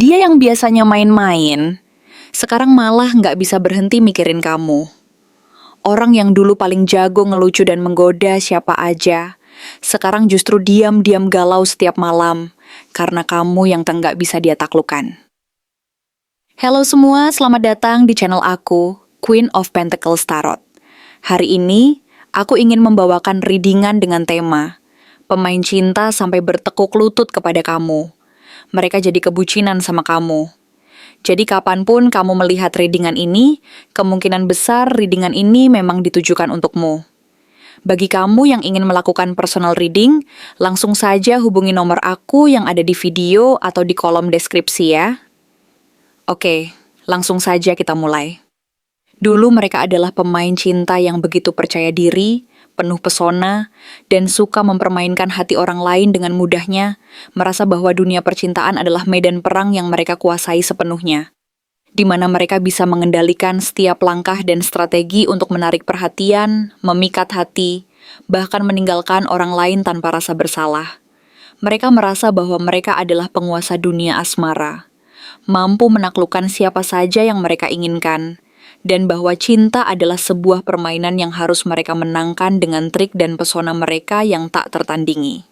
Dia yang biasanya main-main, sekarang malah nggak bisa berhenti mikirin kamu. Orang yang dulu paling jago ngelucu dan menggoda siapa aja, sekarang justru diam-diam galau setiap malam, karena kamu yang nggak bisa dia taklukkan. Halo semua, selamat datang di channel aku, Queen of Pentacles Tarot. Hari ini, aku ingin membawakan readingan dengan tema pemain cinta sampai bertekuk lutut kepada kamu. Mereka jadi kebucinan sama kamu. Jadi kapanpun kamu melihat readingan ini, kemungkinan besar readingan ini memang ditujukan untukmu. Bagi kamu yang ingin melakukan personal reading, langsung saja hubungi nomor aku yang ada di video atau di kolom deskripsi ya. Oke, langsung saja kita mulai. Dulu mereka adalah pemain cinta yang begitu percaya diri, penuh pesona, dan suka mempermainkan hati orang lain dengan mudahnya, merasa bahwa dunia percintaan adalah medan perang yang mereka kuasai sepenuhnya, di mana mereka bisa mengendalikan setiap langkah dan strategi untuk menarik perhatian, memikat hati, bahkan meninggalkan orang lain tanpa rasa bersalah. Mereka merasa bahwa mereka adalah penguasa dunia asmara, mampu menaklukkan siapa saja yang mereka inginkan, dan bahwa cinta adalah sebuah permainan yang harus mereka menangkan dengan trik dan pesona mereka yang tak tertandingi.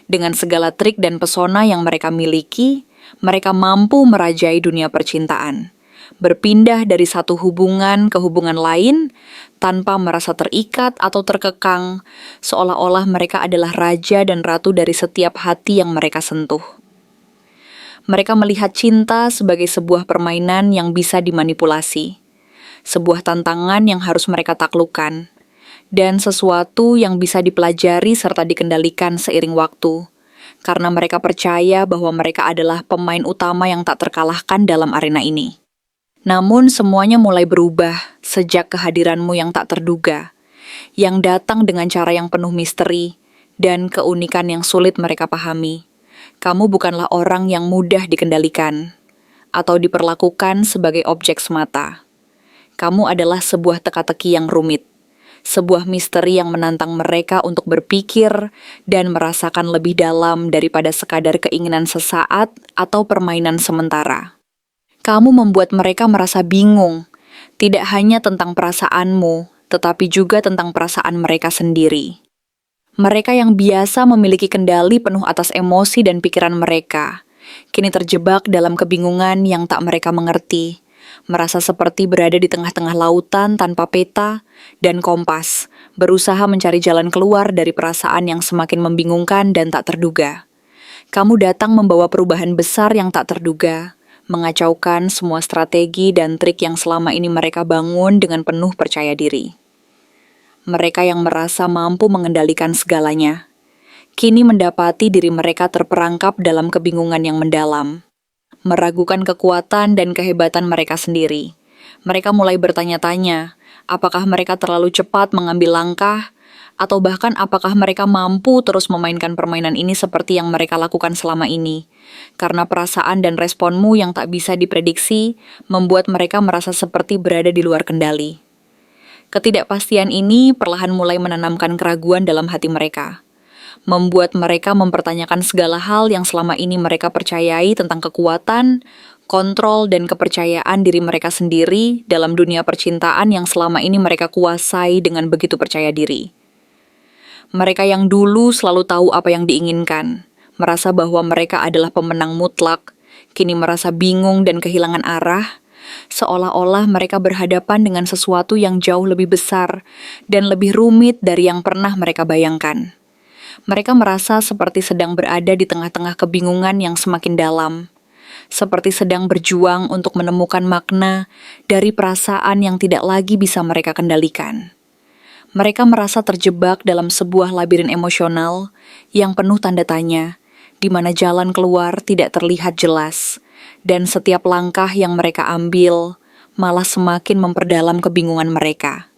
Dengan segala trik dan pesona yang mereka miliki, mereka mampu merajai dunia percintaan, berpindah dari satu hubungan ke hubungan lain tanpa merasa terikat atau terkekang, seolah-olah mereka adalah raja dan ratu dari setiap hati yang mereka sentuh. Mereka melihat cinta sebagai sebuah permainan yang bisa dimanipulasi, sebuah tantangan yang harus mereka taklukkan, dan sesuatu yang bisa dipelajari serta dikendalikan seiring waktu, karena mereka percaya bahwa mereka adalah pemain utama yang tak terkalahkan dalam arena ini. Namun semuanya mulai berubah sejak kehadiranmu yang tak terduga, yang datang dengan cara yang penuh misteri dan keunikan yang sulit mereka pahami. Kamu bukanlah orang yang mudah dikendalikan atau diperlakukan sebagai objek semata. Kamu adalah sebuah teka-teki yang rumit, sebuah misteri yang menantang mereka untuk berpikir dan merasakan lebih dalam daripada sekadar keinginan sesaat atau permainan sementara. Kamu membuat mereka merasa bingung, tidak hanya tentang perasaanmu, tetapi juga tentang perasaan mereka sendiri. Mereka yang biasa memiliki kendali penuh atas emosi dan pikiran mereka, kini terjebak dalam kebingungan yang tak mereka mengerti, merasa seperti berada di tengah-tengah lautan tanpa peta dan kompas, berusaha mencari jalan keluar dari perasaan yang semakin membingungkan dan tak terduga. Kamu datang membawa perubahan besar yang tak terduga, mengacaukan semua strategi dan trik yang selama ini mereka bangun dengan penuh percaya diri. Mereka yang merasa mampu mengendalikan segalanya, kini mendapati diri mereka terperangkap dalam kebingungan yang mendalam, meragukan kekuatan dan kehebatan mereka sendiri. Mereka mulai bertanya-tanya, apakah mereka terlalu cepat mengambil langkah, atau bahkan apakah mereka mampu terus memainkan permainan ini seperti yang mereka lakukan selama ini. Karena perasaan dan responmu yang tak bisa diprediksi, membuat mereka merasa seperti berada di luar kendali. Ketidakpastian ini perlahan mulai menanamkan keraguan dalam hati mereka, membuat mereka mempertanyakan segala hal yang selama ini mereka percayai tentang kekuatan, kontrol, dan kepercayaan diri mereka sendiri dalam dunia percintaan yang selama ini mereka kuasai dengan begitu percaya diri. Mereka yang dulu selalu tahu apa yang diinginkan, merasa bahwa mereka adalah pemenang mutlak, kini merasa bingung dan kehilangan arah, seolah-olah mereka berhadapan dengan sesuatu yang jauh lebih besar dan lebih rumit dari yang pernah mereka bayangkan. Mereka merasa seperti sedang berada di tengah-tengah kebingungan yang semakin dalam, seperti sedang berjuang untuk menemukan makna dari perasaan yang tidak lagi bisa mereka kendalikan. Mereka merasa terjebak dalam sebuah labirin emosional yang penuh tanda tanya, di mana jalan keluar tidak terlihat jelas, dan setiap langkah yang mereka ambil malah semakin memperdalam kebingungan mereka.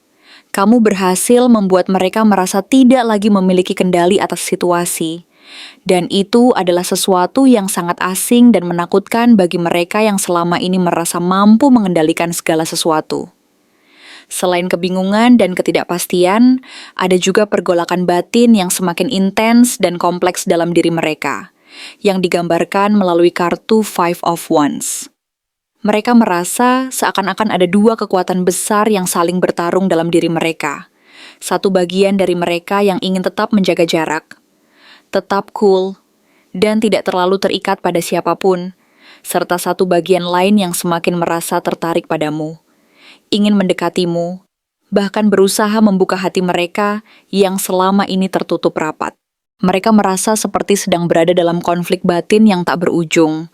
Kamu berhasil membuat mereka merasa tidak lagi memiliki kendali atas situasi, dan itu adalah sesuatu yang sangat asing dan menakutkan bagi mereka yang selama ini merasa mampu mengendalikan segala sesuatu. Selain kebingungan dan ketidakpastian, ada juga pergolakan batin yang semakin intens dan kompleks dalam diri mereka, yang digambarkan melalui kartu Five of Wands. Mereka merasa seakan-akan ada dua kekuatan besar yang saling bertarung dalam diri mereka. Satu bagian dari mereka yang ingin tetap menjaga jarak, tetap cool, dan tidak terlalu terikat pada siapapun, serta satu bagian lain yang semakin merasa tertarik padamu, ingin mendekatimu, bahkan berusaha membuka hati mereka yang selama ini tertutup rapat. Mereka merasa seperti sedang berada dalam konflik batin yang tak berujung,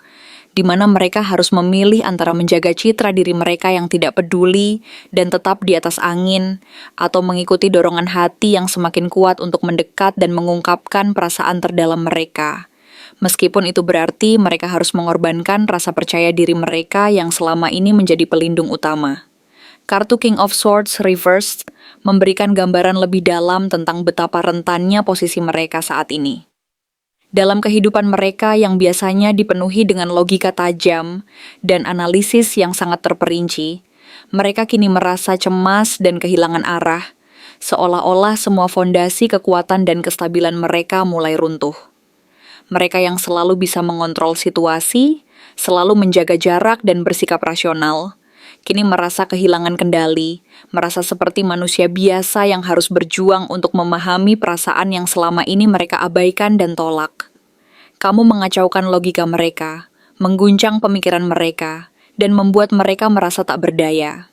di mana mereka harus memilih antara menjaga citra diri mereka yang tidak peduli dan tetap di atas angin, atau mengikuti dorongan hati yang semakin kuat untuk mendekat dan mengungkapkan perasaan terdalam mereka. Meskipun itu berarti mereka harus mengorbankan rasa percaya diri mereka yang selama ini menjadi pelindung utama. Kartu King of Swords Reversed memberikan gambaran lebih dalam tentang betapa rentannya posisi mereka saat ini. Dalam kehidupan mereka yang biasanya dipenuhi dengan logika tajam dan analisis yang sangat terperinci, mereka kini merasa cemas dan kehilangan arah, seolah-olah semua fondasi kekuatan dan kestabilan mereka mulai runtuh. Mereka yang selalu bisa mengontrol situasi, selalu menjaga jarak dan bersikap rasional, kini merasa kehilangan kendali, merasa seperti manusia biasa yang harus berjuang untuk memahami perasaan yang selama ini mereka abaikan dan tolak. Kamu mengacaukan logika mereka, mengguncang pemikiran mereka, dan membuat mereka merasa tak berdaya.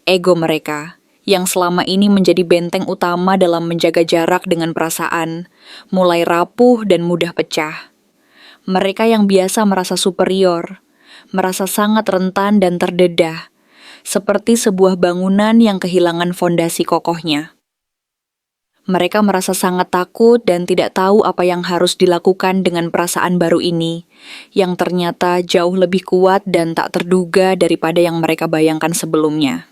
Ego mereka, yang selama ini menjadi benteng utama dalam menjaga jarak dengan perasaan, mulai rapuh dan mudah pecah. Mereka yang biasa merasa superior, merasa sangat rentan dan terdedah, seperti sebuah bangunan yang kehilangan fondasi kokohnya. Mereka merasa sangat takut dan tidak tahu apa yang harus dilakukan dengan perasaan baru ini, yang ternyata jauh lebih kuat dan tak terduga daripada yang mereka bayangkan sebelumnya.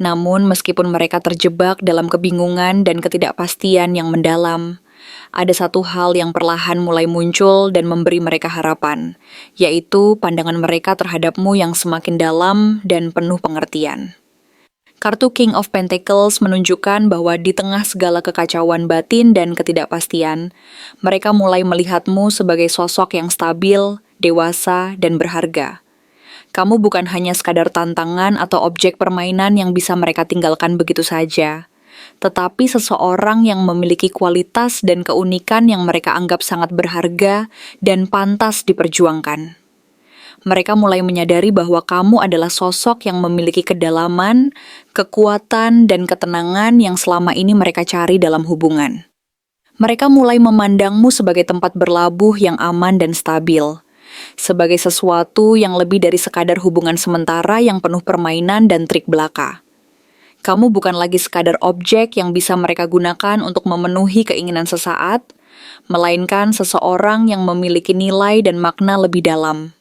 Namun, meskipun mereka terjebak dalam kebingungan dan ketidakpastian yang mendalam, ada satu hal yang perlahan mulai muncul dan memberi mereka harapan, yaitu pandangan mereka terhadapmu yang semakin dalam dan penuh pengertian. Kartu King of Pentacles menunjukkan bahwa di tengah segala kekacauan batin dan ketidakpastian, mereka mulai melihatmu sebagai sosok yang stabil, dewasa, dan berharga. Kamu bukan hanya sekadar tantangan atau objek permainan yang bisa mereka tinggalkan begitu saja, tetapi seseorang yang memiliki kualitas dan keunikan yang mereka anggap sangat berharga dan pantas diperjuangkan. Mereka mulai menyadari bahwa kamu adalah sosok yang memiliki kedalaman, kekuatan, dan ketenangan yang selama ini mereka cari dalam hubungan. Mereka mulai memandangmu sebagai tempat berlabuh yang aman dan stabil, sebagai sesuatu yang lebih dari sekadar hubungan sementara yang penuh permainan dan trik belaka. Kamu bukan lagi sekadar objek yang bisa mereka gunakan untuk memenuhi keinginan sesaat, melainkan seseorang yang memiliki nilai dan makna lebih dalam.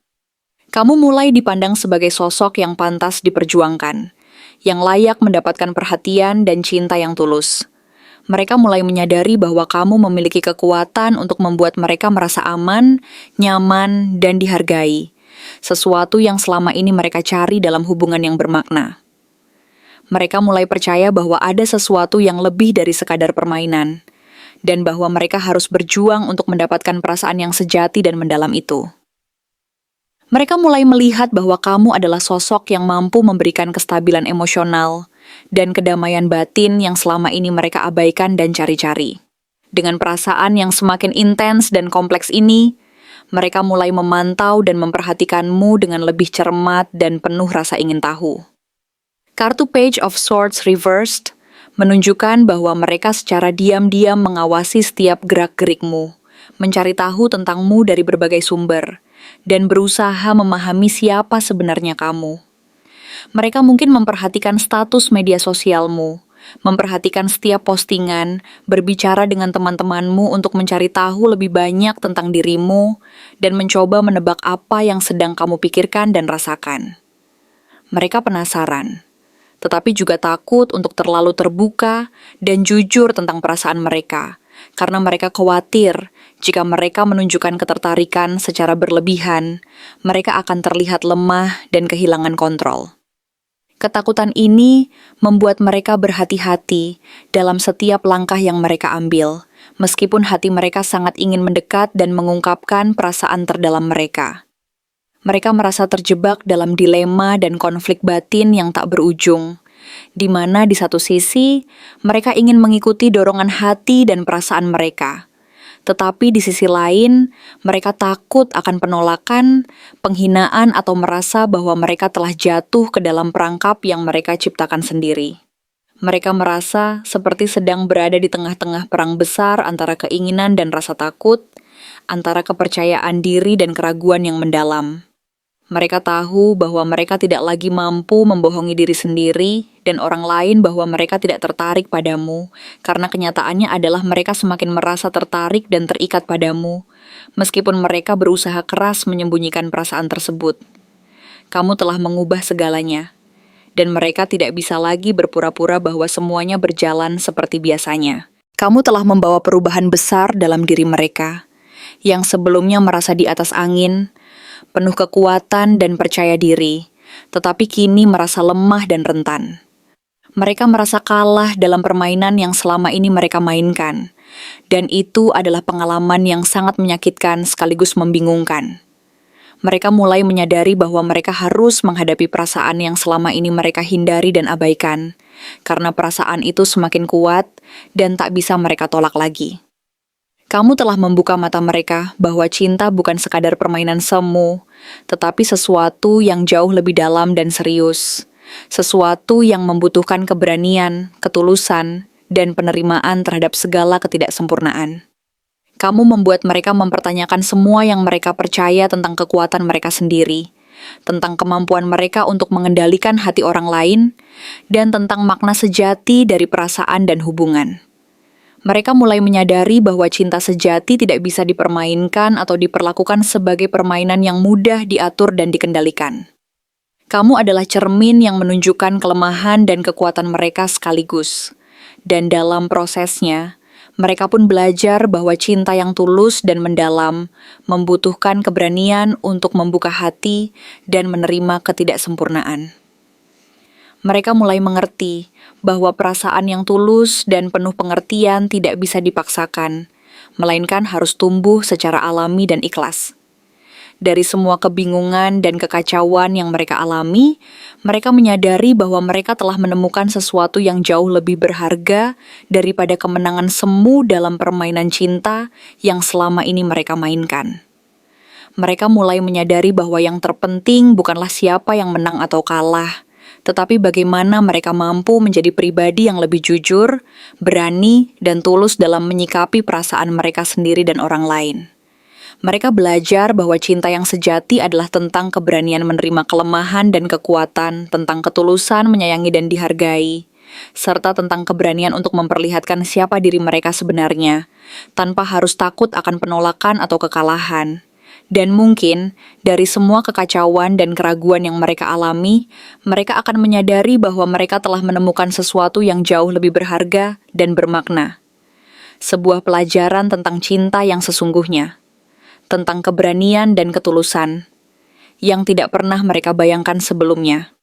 Kamu mulai dipandang sebagai sosok yang pantas diperjuangkan, yang layak mendapatkan perhatian dan cinta yang tulus. Mereka mulai menyadari bahwa kamu memiliki kekuatan untuk membuat mereka merasa aman, nyaman, dan dihargai, sesuatu yang selama ini mereka cari dalam hubungan yang bermakna. Mereka mulai percaya bahwa ada sesuatu yang lebih dari sekadar permainan, dan bahwa mereka harus berjuang untuk mendapatkan perasaan yang sejati dan mendalam itu. Mereka mulai melihat bahwa kamu adalah sosok yang mampu memberikan kestabilan emosional dan kedamaian batin yang selama ini mereka abaikan dan cari-cari. Dengan perasaan yang semakin intens dan kompleks ini, mereka mulai memantau dan memperhatikanmu dengan lebih cermat dan penuh rasa ingin tahu. Kartu Page of Swords Reversed menunjukkan bahwa mereka secara diam-diam mengawasi setiap gerak-gerikmu, mencari tahu tentangmu dari berbagai sumber, dan berusaha memahami siapa sebenarnya kamu. Mereka mungkin memperhatikan status media sosialmu, memperhatikan setiap postingan, berbicara dengan teman-temanmu untuk mencari tahu lebih banyak tentang dirimu, dan mencoba menebak apa yang sedang kamu pikirkan dan rasakan. Mereka penasaran, tetapi juga takut untuk terlalu terbuka dan jujur tentang perasaan mereka, karena mereka khawatir jika mereka menunjukkan ketertarikan secara berlebihan, mereka akan terlihat lemah dan kehilangan kontrol. Ketakutan ini membuat mereka berhati-hati dalam setiap langkah yang mereka ambil, meskipun hati mereka sangat ingin mendekat dan mengungkapkan perasaan terdalam mereka. Mereka merasa terjebak dalam dilema dan konflik batin yang tak berujung, di mana di satu sisi mereka ingin mengikuti dorongan hati dan perasaan mereka. Tetapi di sisi lain, mereka takut akan penolakan, penghinaan, atau merasa bahwa mereka telah jatuh ke dalam perangkap yang mereka ciptakan sendiri. Mereka merasa seperti sedang berada di tengah-tengah perang besar antara keinginan dan rasa takut, antara kepercayaan diri dan keraguan yang mendalam. Mereka tahu bahwa mereka tidak lagi mampu membohongi diri sendiri dan orang lain bahwa mereka tidak tertarik padamu, karena kenyataannya adalah mereka semakin merasa tertarik dan terikat padamu, meskipun mereka berusaha keras menyembunyikan perasaan tersebut. Kamu telah mengubah segalanya, dan mereka tidak bisa lagi berpura-pura bahwa semuanya berjalan seperti biasanya. Kamu telah membawa perubahan besar dalam diri mereka, yang sebelumnya merasa di atas angin, penuh kekuatan dan percaya diri, tetapi kini merasa lemah dan rentan. Mereka merasa kalah dalam permainan yang selama ini mereka mainkan, dan itu adalah pengalaman yang sangat menyakitkan sekaligus membingungkan. Mereka mulai menyadari bahwa mereka harus menghadapi perasaan yang selama ini mereka hindari dan abaikan, karena perasaan itu semakin kuat dan tak bisa mereka tolak lagi. Kamu telah membuka mata mereka bahwa cinta bukan sekadar permainan semu, tetapi sesuatu yang jauh lebih dalam dan serius. Sesuatu yang membutuhkan keberanian, ketulusan, dan penerimaan terhadap segala ketidaksempurnaan. Kamu membuat mereka mempertanyakan semua yang mereka percaya tentang kekuatan mereka sendiri, tentang kemampuan mereka untuk mengendalikan hati orang lain, dan tentang makna sejati dari perasaan dan hubungan. Mereka mulai menyadari bahwa cinta sejati tidak bisa dipermainkan atau diperlakukan sebagai permainan yang mudah diatur dan dikendalikan. Kamu adalah cermin yang menunjukkan kelemahan dan kekuatan mereka sekaligus. Dan dalam prosesnya, mereka pun belajar bahwa cinta yang tulus dan mendalam membutuhkan keberanian untuk membuka hati dan menerima ketidaksempurnaan. Mereka mulai mengerti bahwa perasaan yang tulus dan penuh pengertian tidak bisa dipaksakan, melainkan harus tumbuh secara alami dan ikhlas. Dari semua kebingungan dan kekacauan yang mereka alami, mereka menyadari bahwa mereka telah menemukan sesuatu yang jauh lebih berharga daripada kemenangan semu dalam permainan cinta yang selama ini mereka mainkan. Mereka mulai menyadari bahwa yang terpenting bukanlah siapa yang menang atau kalah, tetapi bagaimana mereka mampu menjadi pribadi yang lebih jujur, berani, dan tulus dalam menyikapi perasaan mereka sendiri dan orang lain. Mereka belajar bahwa cinta yang sejati adalah tentang keberanian menerima kelemahan dan kekuatan, tentang ketulusan menyayangi dan dihargai, serta tentang keberanian untuk memperlihatkan siapa diri mereka sebenarnya, tanpa harus takut akan penolakan atau kekalahan. Dan mungkin, dari semua kekacauan dan keraguan yang mereka alami, mereka akan menyadari bahwa mereka telah menemukan sesuatu yang jauh lebih berharga dan bermakna. Sebuah pelajaran tentang cinta yang sesungguhnya, tentang keberanian dan ketulusan, yang tidak pernah mereka bayangkan sebelumnya.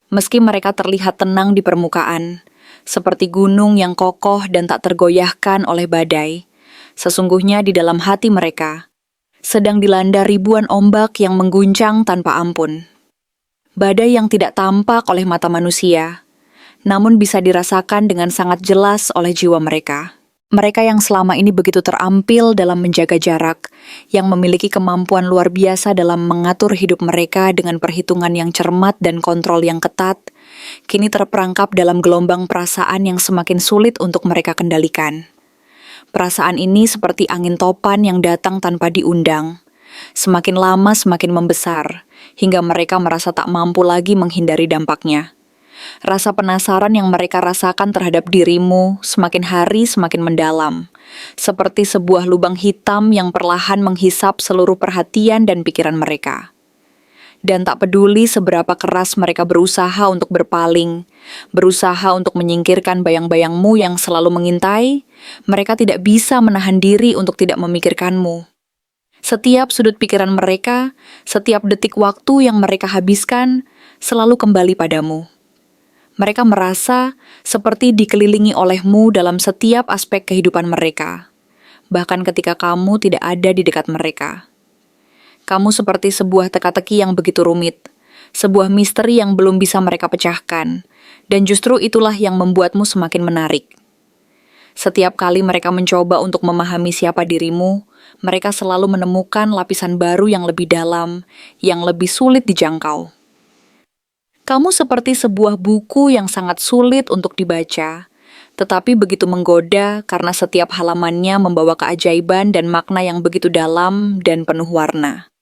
Meski mereka terlihat tenang di permukaan, seperti gunung yang kokoh dan tak tergoyahkan oleh badai, sesungguhnya di dalam hati mereka sedang dilanda ribuan ombak yang mengguncang tanpa ampun. Badai yang tidak tampak oleh mata manusia, namun bisa dirasakan dengan sangat jelas oleh jiwa mereka. Mereka yang selama ini begitu terampil dalam menjaga jarak, yang memiliki kemampuan luar biasa dalam mengatur hidup mereka dengan perhitungan yang cermat dan kontrol yang ketat, kini terperangkap dalam gelombang perasaan yang semakin sulit untuk mereka kendalikan. Perasaan ini seperti angin topan yang datang tanpa diundang. Semakin lama semakin membesar, hingga mereka merasa tak mampu lagi menghindari dampaknya. Rasa penasaran yang mereka rasakan terhadap dirimu semakin hari semakin mendalam, seperti sebuah lubang hitam yang perlahan menghisap seluruh perhatian dan pikiran mereka. Dan tak peduli seberapa keras mereka berusaha untuk berpaling, berusaha untuk menyingkirkan bayang-bayangmu yang selalu mengintai, mereka tidak bisa menahan diri untuk tidak memikirkanmu. Setiap sudut pikiran mereka, setiap detik waktu yang mereka habiskan, selalu kembali padamu. Mereka merasa seperti dikelilingi olehmu dalam setiap aspek kehidupan mereka, bahkan ketika kamu tidak ada di dekat mereka. Kamu seperti sebuah teka-teki yang begitu rumit, sebuah misteri yang belum bisa mereka pecahkan, dan justru itulah yang membuatmu semakin menarik. Setiap kali mereka mencoba untuk memahami siapa dirimu, mereka selalu menemukan lapisan baru yang lebih dalam, yang lebih sulit dijangkau. Kamu seperti sebuah buku yang sangat sulit untuk dibaca, tetapi begitu menggoda karena setiap halamannya membawa keajaiban dan makna yang begitu dalam dan penuh warna.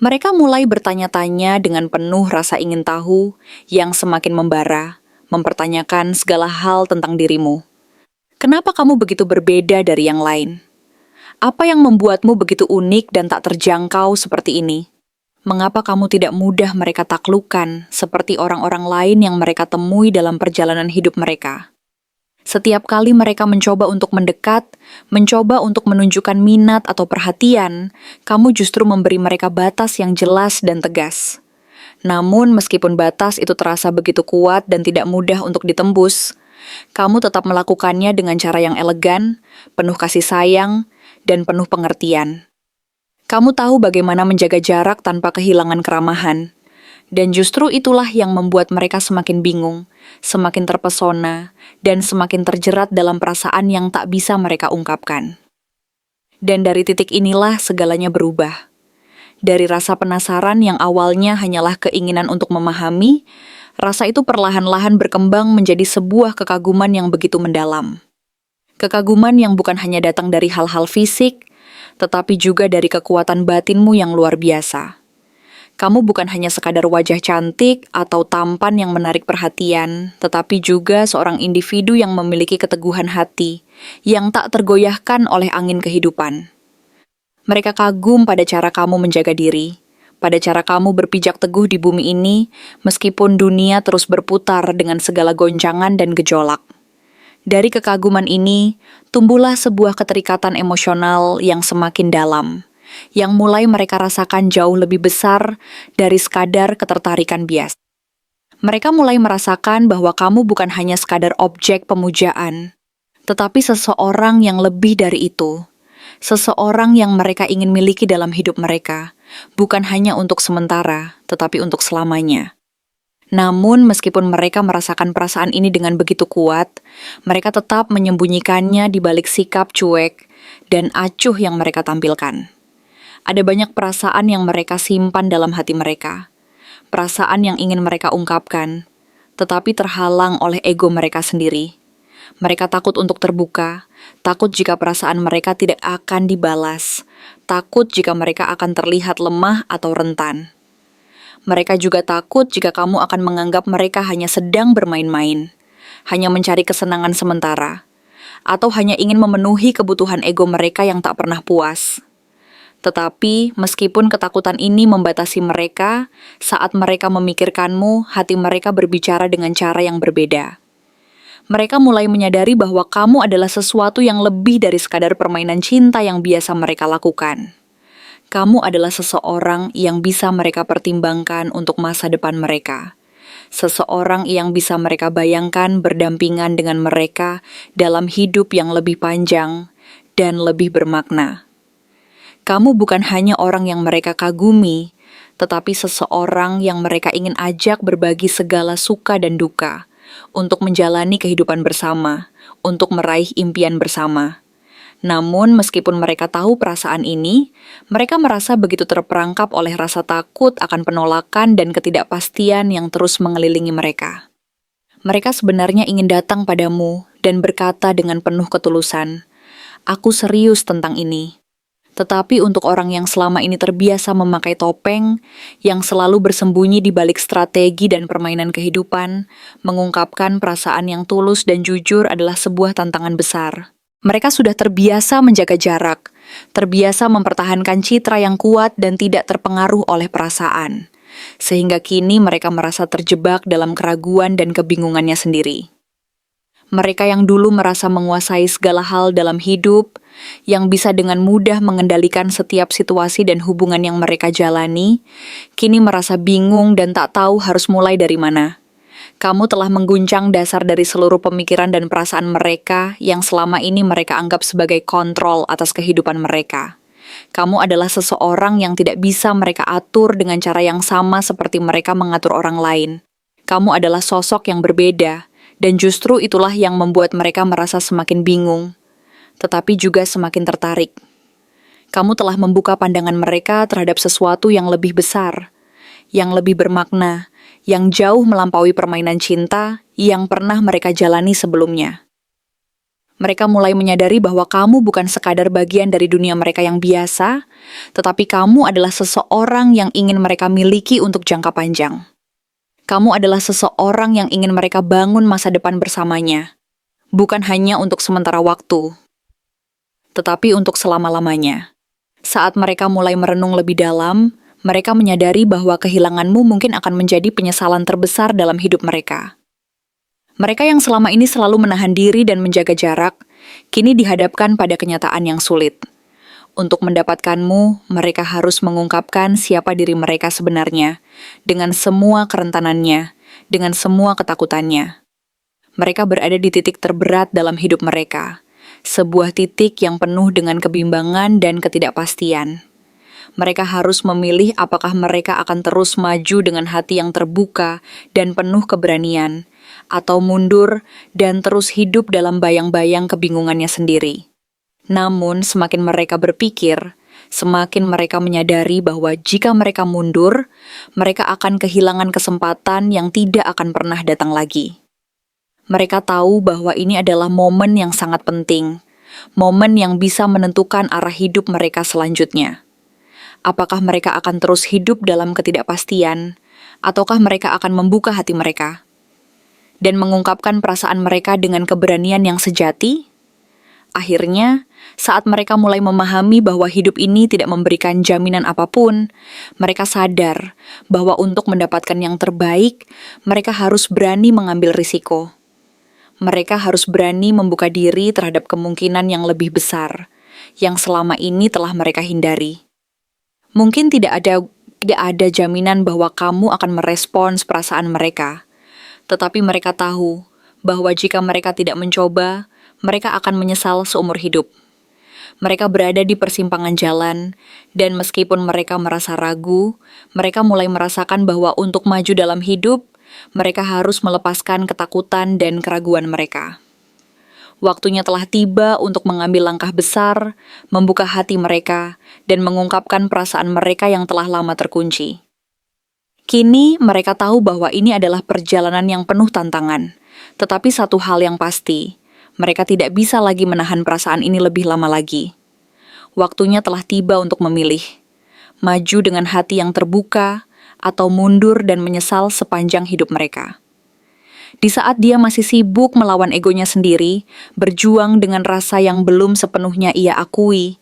Mereka mulai bertanya-tanya dengan penuh rasa ingin tahu yang semakin membara, mempertanyakan segala hal tentang dirimu. Kenapa kamu begitu berbeda dari yang lain? Apa yang membuatmu begitu unik dan tak terjangkau seperti ini? Mengapa kamu tidak mudah mereka taklukkan seperti orang-orang lain yang mereka temui dalam perjalanan hidup mereka? Setiap kali mereka mencoba untuk mendekat, mencoba untuk menunjukkan minat atau perhatian, kamu justru memberi mereka batas yang jelas dan tegas. Namun meskipun batas itu terasa begitu kuat dan tidak mudah untuk ditembus, kamu tetap melakukannya dengan cara yang elegan, penuh kasih sayang, dan penuh pengertian. Kamu tahu bagaimana menjaga jarak tanpa kehilangan keramahan. Dan justru itulah yang membuat mereka semakin bingung, semakin terpesona, dan semakin terjerat dalam perasaan yang tak bisa mereka ungkapkan. Dan dari titik inilah segalanya berubah. Dari rasa penasaran yang awalnya hanyalah keinginan untuk memahami, rasa itu perlahan-lahan berkembang menjadi sebuah kekaguman yang begitu mendalam. Kekaguman yang bukan hanya datang dari hal-hal fisik, tetapi juga dari kekuatan batinmu yang luar biasa. Kamu bukan hanya sekadar wajah cantik atau tampan yang menarik perhatian, tetapi juga seorang individu yang memiliki keteguhan hati, yang tak tergoyahkan oleh angin kehidupan. Mereka kagum pada cara kamu menjaga diri, pada cara kamu berpijak teguh di bumi ini, meskipun dunia terus berputar dengan segala goncangan dan gejolak. Dari kekaguman ini, tumbuhlah sebuah keterikatan emosional yang semakin dalam, yang mulai mereka rasakan jauh lebih besar dari sekadar ketertarikan biasa. Mereka mulai merasakan bahwa kamu bukan hanya sekadar objek pemujaan, tetapi seseorang yang lebih dari itu, seseorang yang mereka ingin miliki dalam hidup mereka, bukan hanya untuk sementara, tetapi untuk selamanya. Namun, meskipun mereka merasakan perasaan ini dengan begitu kuat, mereka tetap menyembunyikannya di balik sikap cuek dan acuh yang mereka tampilkan. Ada banyak perasaan yang mereka simpan dalam hati mereka, perasaan yang ingin mereka ungkapkan, tetapi terhalang oleh ego mereka sendiri. Mereka takut untuk terbuka, takut jika perasaan mereka tidak akan dibalas, takut jika mereka akan terlihat lemah atau rentan. Mereka juga takut jika kamu akan menganggap mereka hanya sedang bermain-main, hanya mencari kesenangan sementara, atau hanya ingin memenuhi kebutuhan ego mereka yang tak pernah puas. Tetapi, meskipun ketakutan ini membatasi mereka, saat mereka memikirkanmu, hati mereka berbicara dengan cara yang berbeda. Mereka mulai menyadari bahwa kamu adalah sesuatu yang lebih dari sekadar permainan cinta yang biasa mereka lakukan. Kamu adalah seseorang yang bisa mereka pertimbangkan untuk masa depan mereka. Seseorang yang bisa mereka bayangkan berdampingan dengan mereka dalam hidup yang lebih panjang dan lebih bermakna. Kamu bukan hanya orang yang mereka kagumi, tetapi seseorang yang mereka ingin ajak berbagi segala suka dan duka, untuk menjalani kehidupan bersama, untuk meraih impian bersama. Namun, meskipun mereka tahu perasaan ini, mereka merasa begitu terperangkap oleh rasa takut akan penolakan dan ketidakpastian yang terus mengelilingi mereka. Mereka sebenarnya ingin datang padamu dan berkata dengan penuh ketulusan, "Aku serius tentang ini." Tetapi untuk orang yang selama ini terbiasa memakai topeng, yang selalu bersembunyi di balik strategi dan permainan kehidupan, mengungkapkan perasaan yang tulus dan jujur adalah sebuah tantangan besar. Mereka sudah terbiasa menjaga jarak, terbiasa mempertahankan citra yang kuat dan tidak terpengaruh oleh perasaan, sehingga kini mereka merasa terjebak dalam keraguan dan kebingungannya sendiri. Mereka yang dulu merasa menguasai segala hal dalam hidup, yang bisa dengan mudah mengendalikan setiap situasi dan hubungan yang mereka jalani, kini merasa bingung dan tak tahu harus mulai dari mana. Kamu telah mengguncang dasar dari seluruh pemikiran dan perasaan mereka yang selama ini mereka anggap sebagai kontrol atas kehidupan mereka. Kamu adalah seseorang yang tidak bisa mereka atur dengan cara yang sama seperti mereka mengatur orang lain. Kamu adalah sosok yang berbeda, dan justru itulah yang membuat mereka merasa semakin bingung, tetapi juga semakin tertarik. Kamu telah membuka pandangan mereka terhadap sesuatu yang lebih besar, yang lebih bermakna, yang jauh melampaui permainan cinta yang pernah mereka jalani sebelumnya. Mereka mulai menyadari bahwa kamu bukan sekadar bagian dari dunia mereka yang biasa, tetapi kamu adalah seseorang yang ingin mereka miliki untuk jangka panjang. Kamu adalah seseorang yang ingin mereka bangun masa depan bersamanya, bukan hanya untuk sementara waktu, tetapi untuk selama-lamanya. Saat mereka mulai merenung lebih dalam, mereka menyadari bahwa kehilanganmu mungkin akan menjadi penyesalan terbesar dalam hidup mereka. Mereka yang selama ini selalu menahan diri dan menjaga jarak, kini dihadapkan pada kenyataan yang sulit. Untuk mendapatkanmu, mereka harus mengungkapkan siapa diri mereka sebenarnya, dengan semua kerentanannya, dengan semua ketakutannya. Mereka berada di titik terberat dalam hidup mereka, sebuah titik yang penuh dengan kebimbangan dan ketidakpastian. Mereka harus memilih apakah mereka akan terus maju dengan hati yang terbuka dan penuh keberanian, atau mundur dan terus hidup dalam bayang-bayang kebingungannya sendiri. Namun, semakin mereka berpikir, semakin mereka menyadari bahwa jika mereka mundur, mereka akan kehilangan kesempatan yang tidak akan pernah datang lagi. Mereka tahu bahwa ini adalah momen yang sangat penting, momen yang bisa menentukan arah hidup mereka selanjutnya. Apakah mereka akan terus hidup dalam ketidakpastian, ataukah mereka akan membuka hati mereka dan mengungkapkan perasaan mereka dengan keberanian yang sejati? Akhirnya, saat mereka mulai memahami bahwa hidup ini tidak memberikan jaminan apapun, mereka sadar bahwa untuk mendapatkan yang terbaik, mereka harus berani mengambil risiko. Mereka harus berani membuka diri terhadap kemungkinan yang lebih besar, yang selama ini telah mereka hindari. Mungkin tidak ada jaminan bahwa kamu akan merespons perasaan mereka, tetapi mereka tahu bahwa jika mereka tidak mencoba, mereka akan menyesal seumur hidup. Mereka berada di persimpangan jalan, dan meskipun mereka merasa ragu, mereka mulai merasakan bahwa untuk maju dalam hidup, mereka harus melepaskan ketakutan dan keraguan mereka. Waktunya telah tiba untuk mengambil langkah besar, membuka hati mereka, dan mengungkapkan perasaan mereka yang telah lama terkunci. Kini, mereka tahu bahwa ini adalah perjalanan yang penuh tantangan. Tetapi satu hal yang pasti, mereka tidak bisa lagi menahan perasaan ini lebih lama lagi. Waktunya telah tiba untuk memilih, maju dengan hati yang terbuka, atau mundur dan menyesal sepanjang hidup mereka. Di saat dia masih sibuk melawan egonya sendiri, berjuang dengan rasa yang belum sepenuhnya ia akui,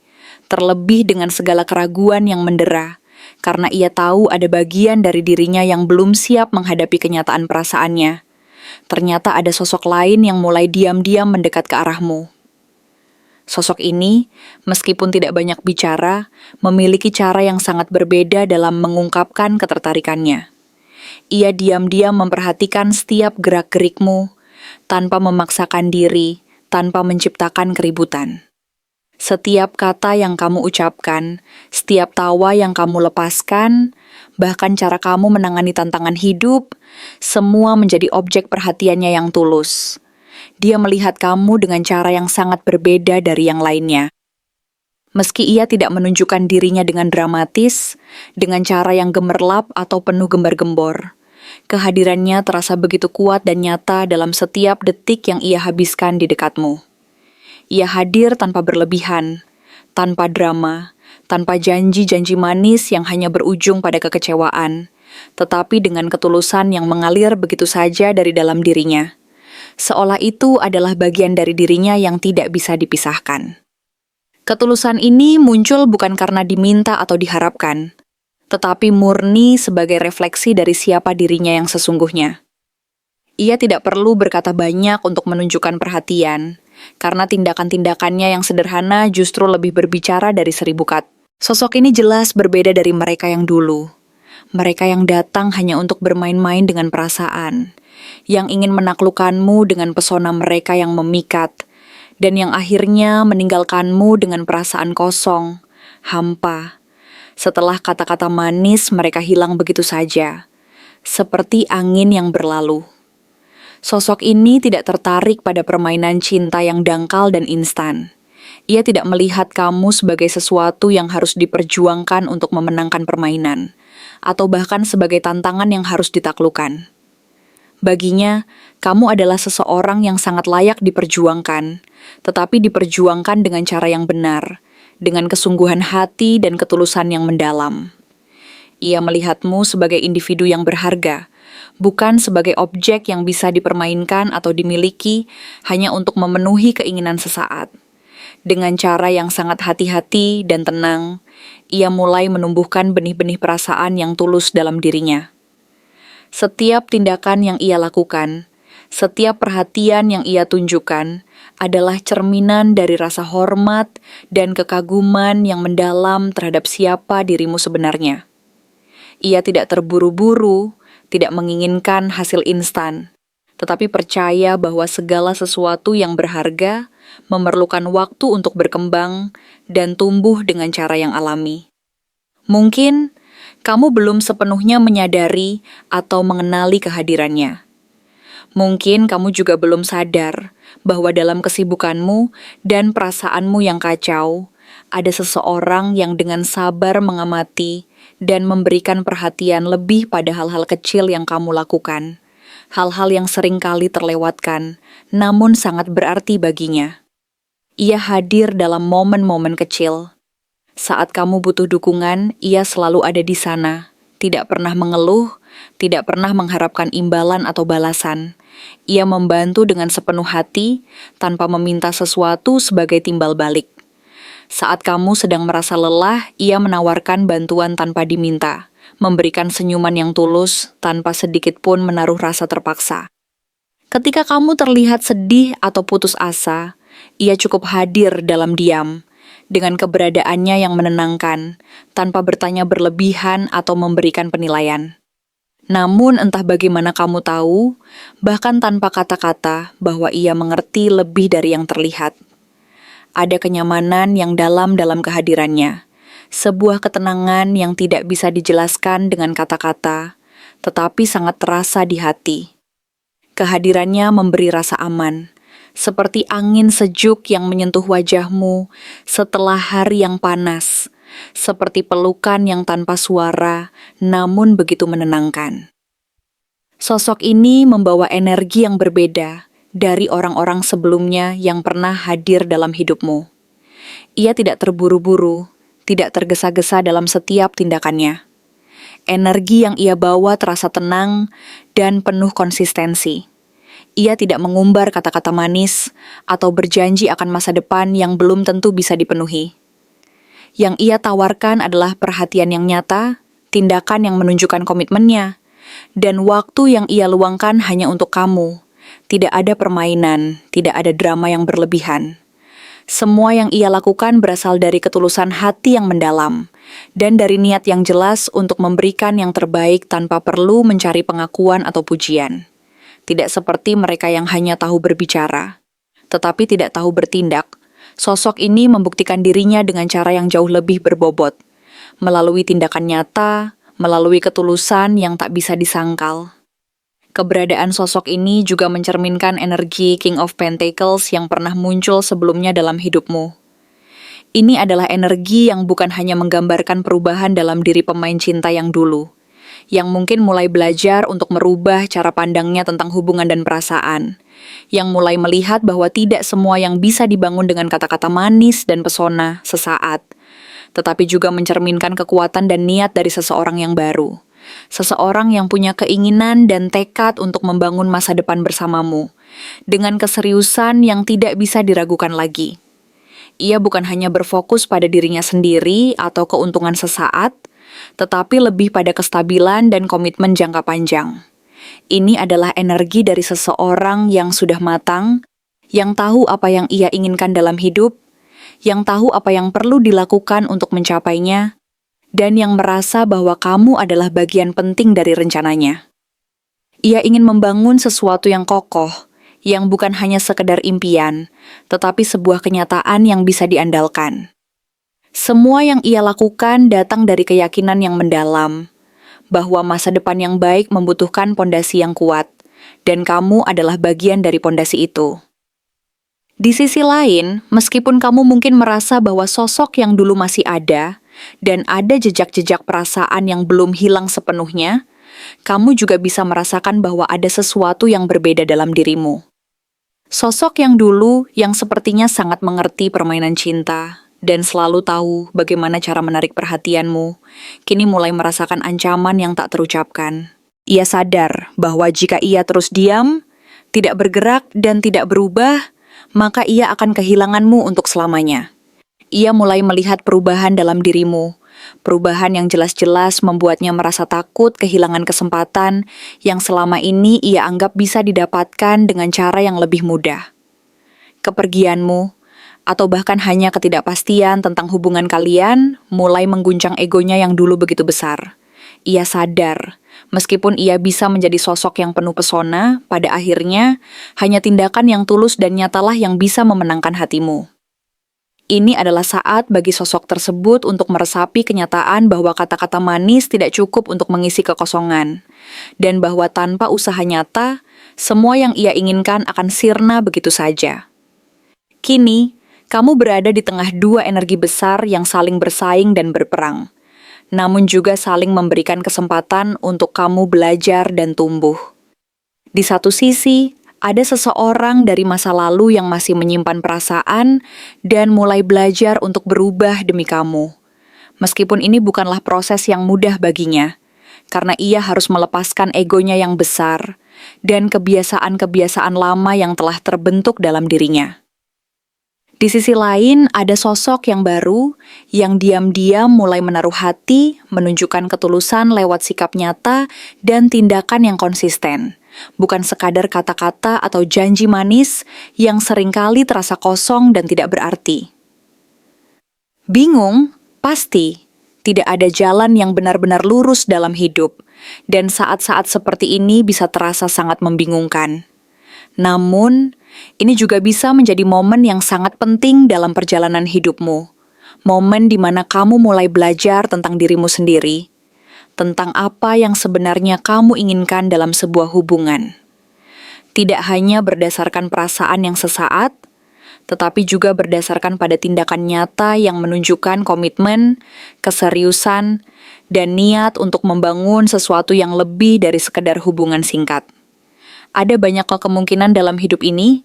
terlebih dengan segala keraguan yang mendera, karena ia tahu ada bagian dari dirinya yang belum siap menghadapi kenyataan perasaannya. Ternyata ada sosok lain yang mulai diam-diam mendekat ke arahmu. Sosok ini, meskipun tidak banyak bicara, memiliki cara yang sangat berbeda dalam mengungkapkan ketertarikannya. Ia diam-diam memperhatikan setiap gerak-gerikmu, tanpa memaksakan diri, tanpa menciptakan keributan. Setiap kata yang kamu ucapkan, setiap tawa yang kamu lepaskan, bahkan cara kamu menangani tantangan hidup, semua menjadi objek perhatiannya yang tulus. Dia melihat kamu dengan cara yang sangat berbeda dari yang lainnya. Meski ia tidak menunjukkan dirinya dengan dramatis, dengan cara yang gemerlap atau penuh gembar-gembor, kehadirannya terasa begitu kuat dan nyata dalam setiap detik yang ia habiskan di dekatmu. Ia hadir tanpa berlebihan, tanpa drama, tanpa janji-janji manis yang hanya berujung pada kekecewaan, tetapi dengan ketulusan yang mengalir begitu saja dari dalam dirinya. Seolah itu adalah bagian dari dirinya yang tidak bisa dipisahkan. Ketulusan ini muncul bukan karena diminta atau diharapkan, tetapi murni sebagai refleksi dari siapa dirinya yang sesungguhnya. Ia tidak perlu berkata banyak untuk menunjukkan perhatian, karena tindakan-tindakannya yang sederhana justru lebih berbicara dari 1000 kata. Sosok ini jelas berbeda dari mereka yang dulu. Mereka yang datang hanya untuk bermain-main dengan perasaan, yang ingin menaklukkanmu dengan pesona mereka yang memikat, dan yang akhirnya meninggalkanmu dengan perasaan kosong, hampa. Setelah kata-kata manis mereka hilang begitu saja, seperti angin yang berlalu. Sosok ini tidak tertarik pada permainan cinta yang dangkal dan instan. Ia tidak melihat kamu sebagai sesuatu yang harus diperjuangkan untuk memenangkan permainan, atau bahkan sebagai tantangan yang harus ditaklukkan. Baginya, kamu adalah seseorang yang sangat layak diperjuangkan, tetapi diperjuangkan dengan cara yang benar, dengan kesungguhan hati dan ketulusan yang mendalam. Ia melihatmu sebagai individu yang berharga, bukan sebagai objek yang bisa dipermainkan atau dimiliki hanya untuk memenuhi keinginan sesaat. Dengan cara yang sangat hati-hati dan tenang, ia mulai menumbuhkan benih-benih perasaan yang tulus dalam dirinya. Setiap tindakan yang ia lakukan, setiap perhatian yang ia tunjukkan adalah cerminan dari rasa hormat dan kekaguman yang mendalam terhadap siapa dirimu sebenarnya. Ia tidak terburu-buru, tidak menginginkan hasil instan, tetapi percaya bahwa segala sesuatu yang berharga memerlukan waktu untuk berkembang dan tumbuh dengan cara yang alami. Mungkin kamu belum sepenuhnya menyadari atau mengenali kehadirannya. Mungkin kamu juga belum sadar bahwa dalam kesibukanmu dan perasaanmu yang kacau, ada seseorang yang dengan sabar mengamati dan memberikan perhatian lebih pada hal-hal kecil yang kamu lakukan. Hal-hal yang sering kali terlewatkan, namun sangat berarti baginya. Ia hadir dalam momen-momen kecil. Saat kamu butuh dukungan, ia selalu ada di sana. Tidak pernah mengeluh, tidak pernah mengharapkan imbalan atau balasan. Ia membantu dengan sepenuh hati, tanpa meminta sesuatu sebagai timbal balik. Saat kamu sedang merasa lelah, ia menawarkan bantuan tanpa diminta, memberikan senyuman yang tulus tanpa sedikit pun menaruh rasa terpaksa. Ketika kamu terlihat sedih atau putus asa, ia cukup hadir dalam diam, dengan keberadaannya yang menenangkan, tanpa bertanya berlebihan atau memberikan penilaian. Namun entah bagaimana kamu tahu, bahkan tanpa kata-kata, bahwa ia mengerti lebih dari yang terlihat. Ada kenyamanan yang dalam kehadirannya, sebuah ketenangan yang tidak bisa dijelaskan dengan kata-kata, tetapi sangat terasa di hati. Kehadirannya memberi rasa aman, seperti angin sejuk yang menyentuh wajahmu setelah hari yang panas, seperti pelukan yang tanpa suara, namun begitu menenangkan. Sosok ini membawa energi yang berbeda dari orang-orang sebelumnya yang pernah hadir dalam hidupmu. Ia tidak terburu-buru, tidak tergesa-gesa dalam setiap tindakannya. Energi yang ia bawa terasa tenang dan penuh konsistensi. Ia tidak mengumbar kata-kata manis atau berjanji akan masa depan yang belum tentu bisa dipenuhi. Yang ia tawarkan adalah perhatian yang nyata, tindakan yang menunjukkan komitmennya, dan waktu yang ia luangkan hanya untuk kamu. Tidak ada permainan, tidak ada drama yang berlebihan. Semua yang ia lakukan berasal dari ketulusan hati yang mendalam, dan dari niat yang jelas untuk memberikan yang terbaik tanpa perlu mencari pengakuan atau pujian. Tidak seperti mereka yang hanya tahu berbicara, tetapi tidak tahu bertindak. Sosok ini membuktikan dirinya dengan cara yang jauh lebih berbobot, melalui tindakan nyata, melalui ketulusan yang tak bisa disangkal. Keberadaan sosok ini juga mencerminkan energi King of Pentacles yang pernah muncul sebelumnya dalam hidupmu. Ini adalah energi yang bukan hanya menggambarkan perubahan dalam diri pemain cinta yang dulu, yang mungkin mulai belajar untuk merubah cara pandangnya tentang hubungan dan perasaan, yang mulai melihat bahwa tidak semua yang bisa dibangun dengan kata-kata manis dan pesona sesaat, tetapi juga mencerminkan kekuatan dan niat dari seseorang yang baru. Seseorang yang punya keinginan dan tekad untuk membangun masa depan bersamamu, dengan keseriusan yang tidak bisa diragukan lagi. Ia bukan hanya berfokus pada dirinya sendiri atau keuntungan sesaat, tetapi lebih pada kestabilan dan komitmen jangka panjang. Ini adalah energi dari seseorang yang sudah matang, yang tahu apa yang ia inginkan dalam hidup, yang tahu apa yang perlu dilakukan untuk mencapainya, dan yang merasa bahwa kamu adalah bagian penting dari rencananya. Ia ingin membangun sesuatu yang kokoh, yang bukan hanya sekedar impian, tetapi sebuah kenyataan yang bisa diandalkan. Semua yang ia lakukan datang dari keyakinan yang mendalam, bahwa masa depan yang baik membutuhkan pondasi yang kuat, dan kamu adalah bagian dari pondasi itu. Di sisi lain, meskipun kamu mungkin merasa bahwa sosok yang dulu masih ada, dan ada jejak-jejak perasaan yang belum hilang sepenuhnya, kamu juga bisa merasakan bahwa ada sesuatu yang berbeda dalam dirimu. Sosok yang dulu yang sepertinya sangat mengerti permainan cinta, dan selalu tahu bagaimana cara menarik perhatianmu, kini mulai merasakan ancaman yang tak terucapkan. Ia sadar bahwa jika ia terus diam, tidak bergerak dan tidak berubah, maka ia akan kehilanganmu untuk selamanya. Ia mulai melihat perubahan dalam dirimu, perubahan yang jelas-jelas membuatnya merasa takut kehilangan kesempatan yang selama ini ia anggap bisa didapatkan dengan cara yang lebih mudah. Kepergianmu, atau bahkan hanya ketidakpastian tentang hubungan kalian, mulai mengguncang egonya yang dulu begitu besar. Ia sadar, meskipun ia bisa menjadi sosok yang penuh pesona, pada akhirnya hanya tindakan yang tulus dan nyatalah yang bisa memenangkan hatimu. Ini adalah saat bagi sosok tersebut untuk meresapi kenyataan bahwa kata-kata manis tidak cukup untuk mengisi kekosongan, dan bahwa tanpa usaha nyata, semua yang ia inginkan akan sirna begitu saja. Kini, kamu berada di tengah dua energi besar yang saling bersaing dan berperang, namun juga saling memberikan kesempatan untuk kamu belajar dan tumbuh. Di satu sisi, ada seseorang dari masa lalu yang masih menyimpan perasaan dan mulai belajar untuk berubah demi kamu. Meskipun ini bukanlah proses yang mudah baginya, karena ia harus melepaskan egonya yang besar dan kebiasaan-kebiasaan lama yang telah terbentuk dalam dirinya. Di sisi lain, ada sosok yang baru, yang diam-diam mulai menaruh hati, menunjukkan ketulusan lewat sikap nyata dan tindakan yang konsisten, bukan sekadar kata-kata atau janji manis yang seringkali terasa kosong dan tidak berarti. Bingung? Pasti. Tidak ada jalan yang benar-benar lurus dalam hidup, dan saat-saat seperti ini bisa terasa sangat membingungkan. Namun, ini juga bisa menjadi momen yang sangat penting dalam perjalanan hidupmu. Momen di mana kamu mulai belajar tentang dirimu sendiri, tentang apa yang sebenarnya kamu inginkan dalam sebuah hubungan. Tidak hanya berdasarkan perasaan yang sesaat, tetapi juga berdasarkan pada tindakan nyata yang menunjukkan komitmen, keseriusan, dan niat untuk membangun sesuatu yang lebih dari sekedar hubungan singkat. Ada banyak kemungkinan dalam hidup ini,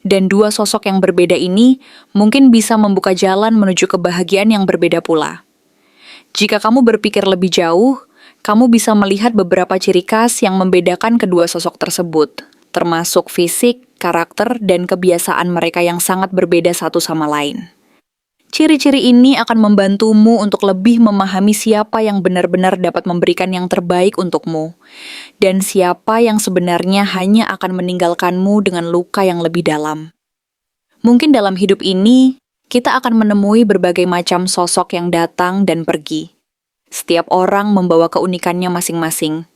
dan dua sosok yang berbeda ini mungkin bisa membuka jalan menuju kebahagiaan yang berbeda pula. Jika kamu berpikir lebih jauh, kamu bisa melihat beberapa ciri khas yang membedakan kedua sosok tersebut, termasuk fisik, karakter, dan kebiasaan mereka yang sangat berbeda satu sama lain. Ciri-ciri ini akan membantumu untuk lebih memahami siapa yang benar-benar dapat memberikan yang terbaik untukmu, dan siapa yang sebenarnya hanya akan meninggalkanmu dengan luka yang lebih dalam. Mungkin dalam hidup ini, kita akan menemui berbagai macam sosok yang datang dan pergi. Setiap orang membawa keunikannya masing-masing,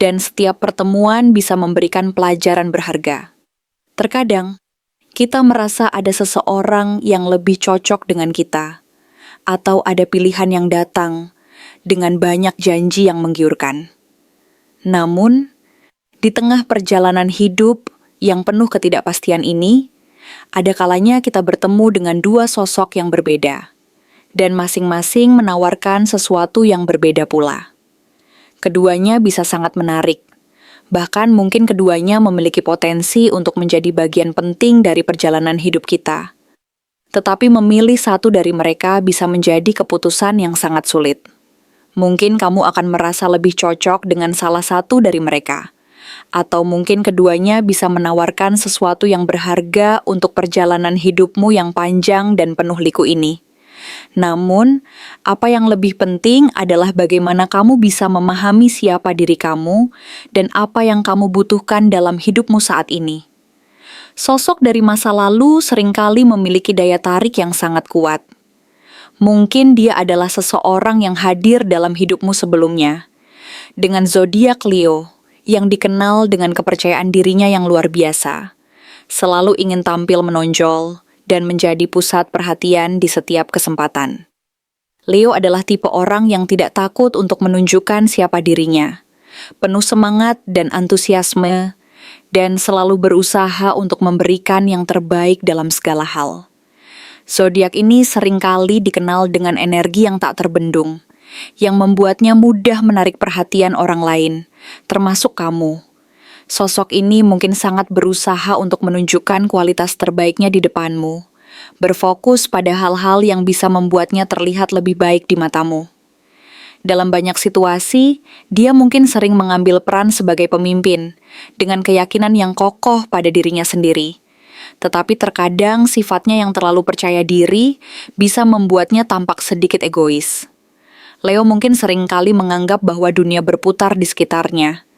dan setiap pertemuan bisa memberikan pelajaran berharga. Terkadang, kita merasa ada seseorang yang lebih cocok dengan kita, atau ada pilihan yang datang dengan banyak janji yang menggiurkan. Namun, di tengah perjalanan hidup yang penuh ketidakpastian ini, ada kalanya kita bertemu dengan dua sosok yang berbeda, dan masing-masing menawarkan sesuatu yang berbeda pula. Keduanya bisa sangat menarik. Bahkan mungkin keduanya memiliki potensi untuk menjadi bagian penting dari perjalanan hidup kita. Tetapi memilih satu dari mereka bisa menjadi keputusan yang sangat sulit. Mungkin kamu akan merasa lebih cocok dengan salah satu dari mereka. Atau mungkin keduanya bisa menawarkan sesuatu yang berharga untuk perjalanan hidupmu yang panjang dan penuh liku ini. Namun, apa yang lebih penting adalah bagaimana kamu bisa memahami siapa diri kamu dan apa yang kamu butuhkan dalam hidupmu saat ini. Sosok dari masa lalu seringkali memiliki daya tarik yang sangat kuat. Mungkin dia adalah seseorang yang hadir dalam hidupmu sebelumnya. Dengan zodiak Leo, yang dikenal dengan kepercayaan dirinya yang luar biasa, selalu ingin tampil menonjol dan menjadi pusat perhatian di setiap kesempatan. Leo adalah tipe orang yang tidak takut untuk menunjukkan siapa dirinya, penuh semangat dan antusiasme, dan selalu berusaha untuk memberikan yang terbaik dalam segala hal. Zodiak ini seringkali dikenal dengan energi yang tak terbendung, yang membuatnya mudah menarik perhatian orang lain, termasuk kamu. Sosok ini mungkin sangat berusaha untuk menunjukkan kualitas terbaiknya di depanmu, berfokus pada hal-hal yang bisa membuatnya terlihat lebih baik di matamu. Dalam banyak situasi, dia mungkin sering mengambil peran sebagai pemimpin, dengan keyakinan yang kokoh pada dirinya sendiri. Tetapi terkadang sifatnya yang terlalu percaya diri bisa membuatnya tampak sedikit egois. Leo mungkin seringkali menganggap bahwa dunia berputar di sekitarnya.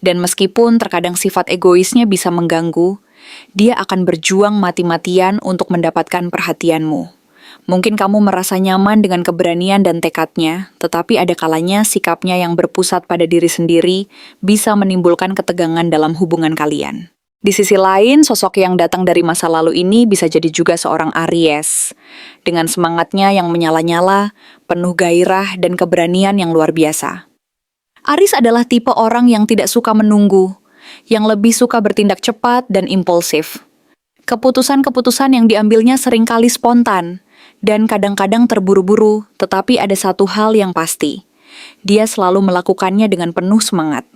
Dan meskipun terkadang sifat egoisnya bisa mengganggu, dia akan berjuang mati-matian untuk mendapatkan perhatianmu. Mungkin kamu merasa nyaman dengan keberanian dan tekadnya, tetapi ada kalanya sikapnya yang berpusat pada diri sendiri bisa menimbulkan ketegangan dalam hubungan kalian. Di sisi lain, sosok yang datang dari masa lalu ini bisa jadi juga seorang Aries. Dengan semangatnya yang menyala-nyala, penuh gairah dan keberanian yang luar biasa. Aries adalah tipe orang yang tidak suka menunggu, yang lebih suka bertindak cepat dan impulsif. Keputusan-keputusan yang diambilnya seringkali spontan, dan kadang-kadang terburu-buru, tetapi ada satu hal yang pasti. Dia selalu melakukannya dengan penuh semangat.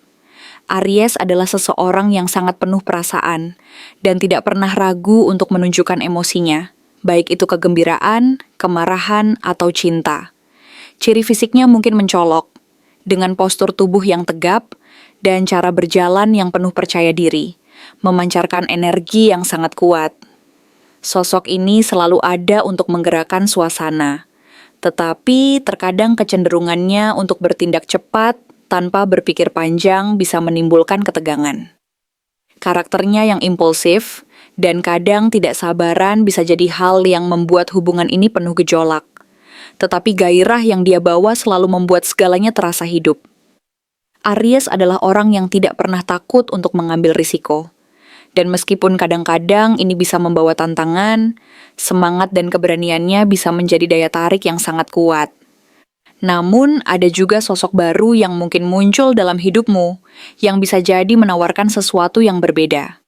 Aries adalah seseorang yang sangat penuh perasaan dan tidak pernah ragu untuk menunjukkan emosinya, baik itu kegembiraan, kemarahan, atau cinta. Ciri fisiknya mungkin mencolok, dengan postur tubuh yang tegap dan cara berjalan yang penuh percaya diri, memancarkan energi yang sangat kuat. Sosok ini selalu ada untuk menggerakkan suasana, tetapi terkadang kecenderungannya untuk bertindak cepat tanpa berpikir panjang bisa menimbulkan ketegangan. Karakternya yang impulsif dan kadang tidak sabaran bisa jadi hal yang membuat hubungan ini penuh gejolak. Tetapi gairah yang dia bawa selalu membuat segalanya terasa hidup. Aries adalah orang yang tidak pernah takut untuk mengambil risiko. Dan meskipun kadang-kadang ini bisa membawa tantangan, semangat dan keberaniannya bisa menjadi daya tarik yang sangat kuat. Namun, ada juga sosok baru yang mungkin muncul dalam hidupmu, yang bisa jadi menawarkan sesuatu yang berbeda.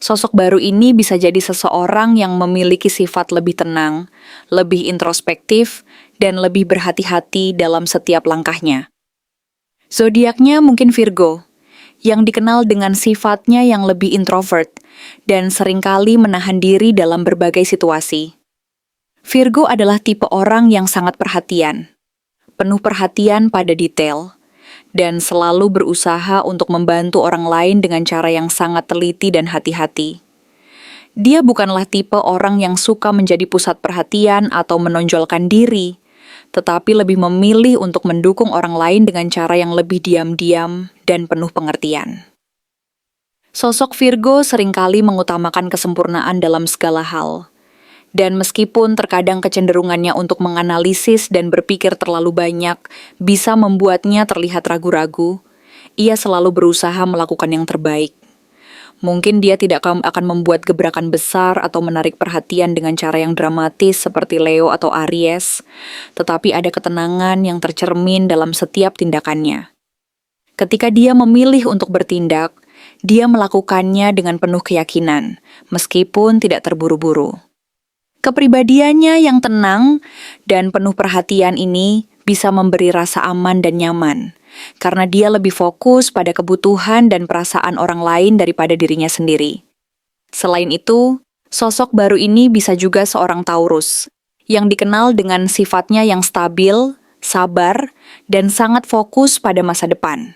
Sosok baru ini bisa jadi seseorang yang memiliki sifat lebih tenang, lebih introspektif, dan lebih berhati-hati dalam setiap langkahnya. Zodiaknya mungkin Virgo, yang dikenal dengan sifatnya yang lebih introvert, dan seringkali menahan diri dalam berbagai situasi. Virgo adalah tipe orang yang sangat perhatian, penuh perhatian pada detail, dan selalu berusaha untuk membantu orang lain dengan cara yang sangat teliti dan hati-hati. Dia bukanlah tipe orang yang suka menjadi pusat perhatian atau menonjolkan diri, tetapi lebih memilih untuk mendukung orang lain dengan cara yang lebih diam-diam dan penuh pengertian. Sosok Virgo seringkali mengutamakan kesempurnaan dalam segala hal. Dan meskipun terkadang kecenderungannya untuk menganalisis dan berpikir terlalu banyak bisa membuatnya terlihat ragu-ragu, ia selalu berusaha melakukan yang terbaik. Mungkin dia tidak akan membuat gebrakan besar atau menarik perhatian dengan cara yang dramatis seperti Leo atau Aries, tetapi ada ketenangan yang tercermin dalam setiap tindakannya. Ketika dia memilih untuk bertindak, dia melakukannya dengan penuh keyakinan, meskipun tidak terburu-buru. Kepribadiannya yang tenang dan penuh perhatian ini bisa memberi rasa aman dan nyaman, karena dia lebih fokus pada kebutuhan dan perasaan orang lain daripada dirinya sendiri. Selain itu, sosok baru ini bisa juga seorang Taurus, yang dikenal dengan sifatnya yang stabil, sabar, dan sangat fokus pada masa depan.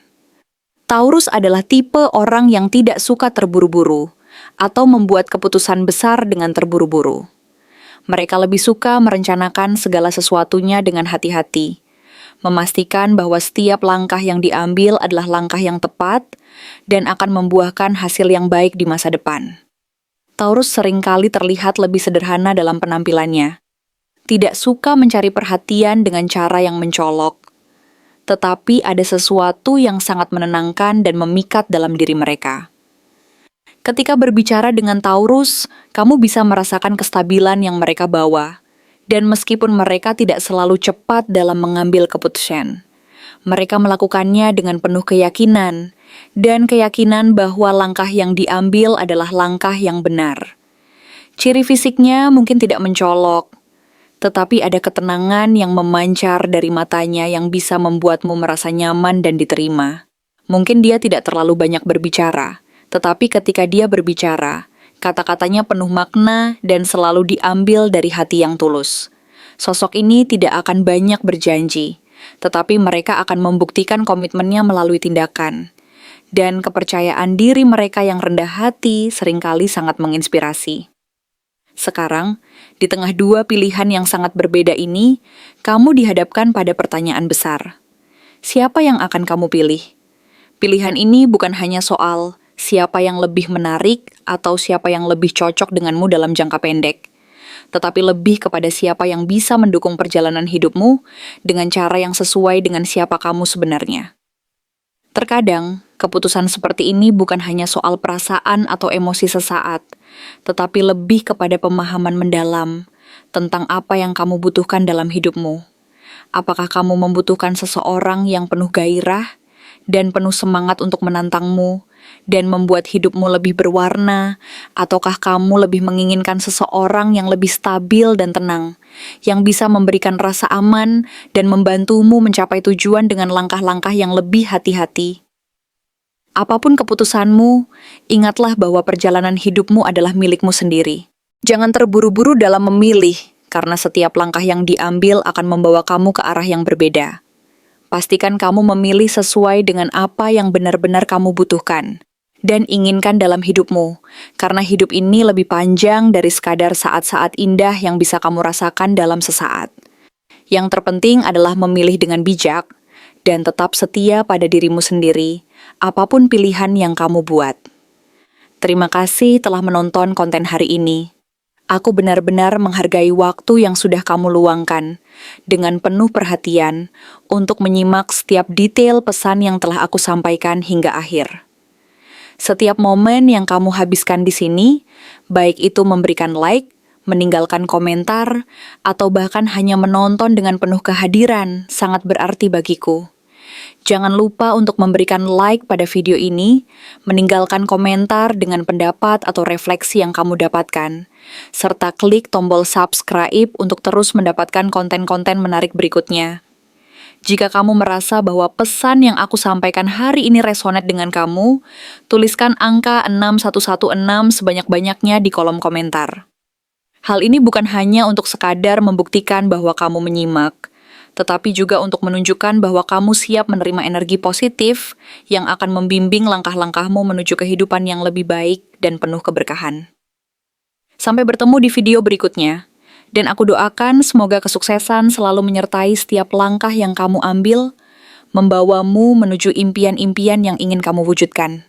Taurus adalah tipe orang yang tidak suka terburu-buru, atau membuat keputusan besar dengan terburu-buru. Mereka lebih suka merencanakan segala sesuatunya dengan hati-hati, memastikan bahwa setiap langkah yang diambil adalah langkah yang tepat dan akan membuahkan hasil yang baik di masa depan. Taurus seringkali terlihat lebih sederhana dalam penampilannya, tidak suka mencari perhatian dengan cara yang mencolok, tetapi ada sesuatu yang sangat menenangkan dan memikat dalam diri mereka. Ketika berbicara dengan Taurus, kamu bisa merasakan kestabilan yang mereka bawa, dan meskipun mereka tidak selalu cepat dalam mengambil keputusan, mereka melakukannya dengan penuh keyakinan, dan keyakinan bahwa langkah yang diambil adalah langkah yang benar. Ciri fisiknya mungkin tidak mencolok, tetapi ada ketenangan yang memancar dari matanya yang bisa membuatmu merasa nyaman dan diterima. Mungkin dia tidak terlalu banyak berbicara, tetapi ketika dia berbicara, kata-katanya penuh makna dan selalu diambil dari hati yang tulus. Sosok ini tidak akan banyak berjanji, tetapi mereka akan membuktikan komitmennya melalui tindakan. Dan kepercayaan diri mereka yang rendah hati seringkali sangat menginspirasi. Sekarang, di tengah dua pilihan yang sangat berbeda ini, kamu dihadapkan pada pertanyaan besar. Siapa yang akan kamu pilih? Pilihan ini bukan hanya soal siapa yang lebih menarik atau siapa yang lebih cocok denganmu dalam jangka pendek, tetapi lebih kepada siapa yang bisa mendukung perjalanan hidupmu dengan cara yang sesuai dengan siapa kamu sebenarnya. Terkadang, keputusan seperti ini bukan hanya soal perasaan atau emosi sesaat, tetapi lebih kepada pemahaman mendalam tentang apa yang kamu butuhkan dalam hidupmu. Apakah kamu membutuhkan seseorang yang penuh gairah dan penuh semangat untuk menantangmu dan membuat hidupmu lebih berwarna, ataukah kamu lebih menginginkan seseorang yang lebih stabil dan tenang, yang bisa memberikan rasa aman dan membantumu mencapai tujuan dengan langkah-langkah yang lebih hati-hati? Apapun keputusanmu, ingatlah bahwa perjalanan hidupmu adalah milikmu sendiri. Jangan terburu-buru dalam memilih, karena setiap langkah yang diambil akan membawa kamu ke arah yang berbeda. Pastikan kamu memilih sesuai dengan apa yang benar-benar kamu butuhkan dan inginkan dalam hidupmu, karena hidup ini lebih panjang dari sekadar saat-saat indah yang bisa kamu rasakan dalam sesaat. Yang terpenting adalah memilih dengan bijak dan tetap setia pada dirimu sendiri, apapun pilihan yang kamu buat. Terima kasih telah menonton konten hari ini. Aku benar-benar menghargai waktu yang sudah kamu luangkan dengan penuh perhatian untuk menyimak setiap detail pesan yang telah aku sampaikan hingga akhir. Setiap momen yang kamu habiskan di sini, baik itu memberikan like, meninggalkan komentar, atau bahkan hanya menonton dengan penuh kehadiran, sangat berarti bagiku. Jangan lupa untuk memberikan like pada video ini, meninggalkan komentar dengan pendapat atau refleksi yang kamu dapatkan, serta klik tombol subscribe untuk terus mendapatkan konten-konten menarik berikutnya. Jika kamu merasa bahwa pesan yang aku sampaikan hari ini resonate dengan kamu, tuliskan angka 6116 sebanyak-banyaknya di kolom komentar. Hal ini bukan hanya untuk sekadar membuktikan bahwa kamu menyimak, tetapi juga untuk menunjukkan bahwa kamu siap menerima energi positif yang akan membimbing langkah-langkahmu menuju kehidupan yang lebih baik dan penuh keberkahan. Sampai bertemu di video berikutnya, dan aku doakan semoga kesuksesan selalu menyertai setiap langkah yang kamu ambil, membawamu menuju impian-impian yang ingin kamu wujudkan.